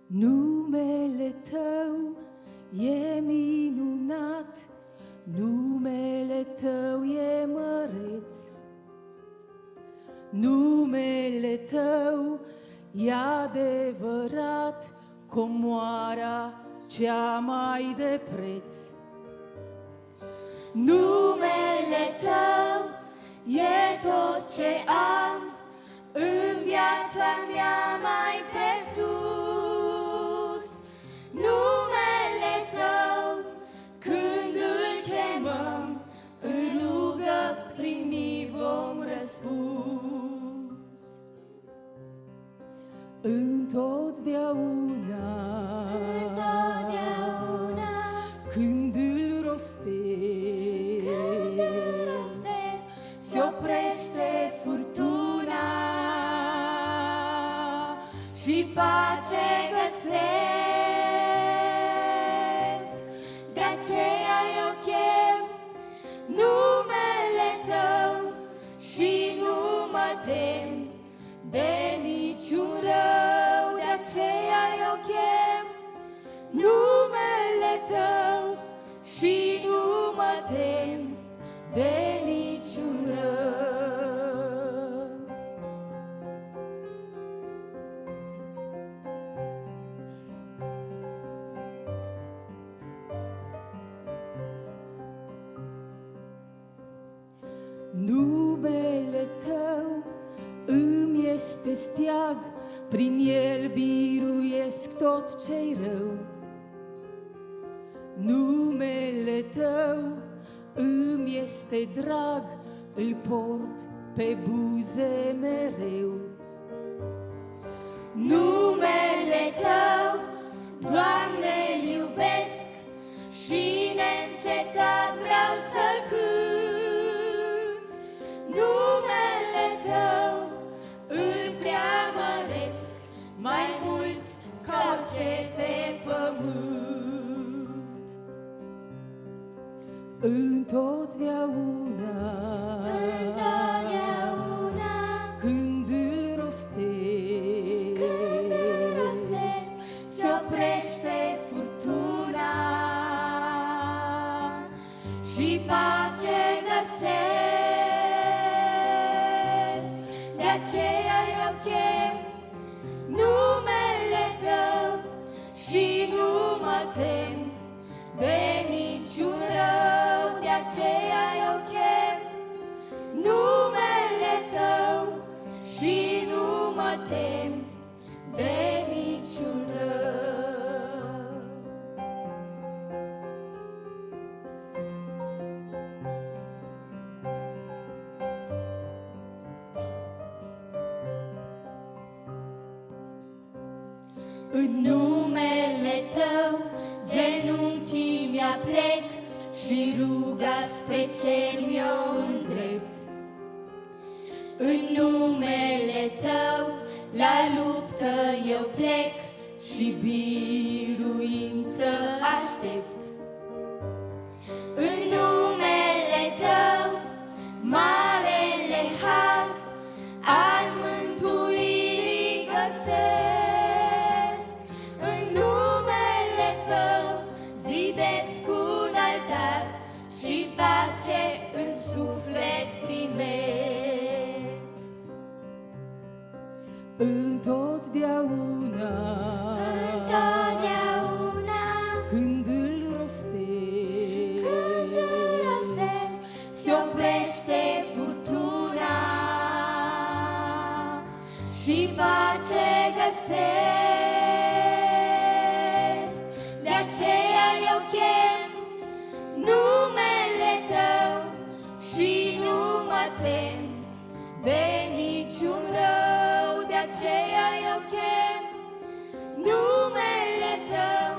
Numele Tău e minunat, numele Tău e măreț. Numele Tău e adevărat, comoara cea mai de preț. Numele Tău e tot ce am în viața mea mai presus. Numele Tău, când îl chemăm, în rugă primi vom răspuns. Întotdeauna, când îl rostesc, se oprește furtuna și pace găsesc. De aceea eu chem numele Tău și nu mă tem de niciun rău. De aceea eu chem numele Tău și nu mă tem de niciun rău. Numele Tău îmi este steag, prin el biruiesc tot ce-i rău. Numele Tău îmi este drag, îl port pe buze mereu. Numele Tău, Doamne, îl iubesc și neîncetat vreau să-l cânt. Numele Tău îl preamăresc mai mult ca orice pe pământ. Întotdeauna, când îl rostesc, se oprește furtuna și pace găsesc. De aceea eu chem numele Tău și nu mă tem de niciun rău. De aceea eu chem numele Tău și nu mă tem de niciun rău. În numele Tău genunchii mi-aplec și ruga spre cer mi-o îndrept. În numele Tău la luptă eu plec și biruință aștept. În numele Tău marele har al mântuirii găsesc. În numele Tău zidesc un altar și pace în suflet primesc. Întotdeauna, când îl rostesc, se oprește furtuna și pace găsesc. De aceea eu chem numele Tău și nu mă tem de niciun rău. De aceea eu chem numele Tău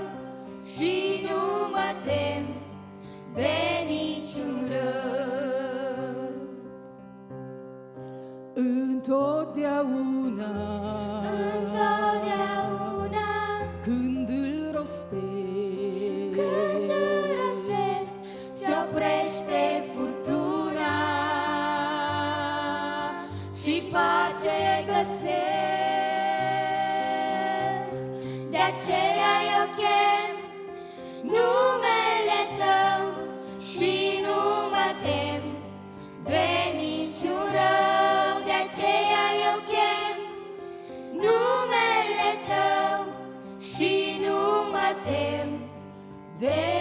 și nu mă tem de niciun rău. Întotdeauna, când îl rostesc, se oprește furtuna și pace găsesc. De aceea eu chem numele Tău și nu mă tem de niciun rău. De aceea eu chem numele Tău și nu mă tem de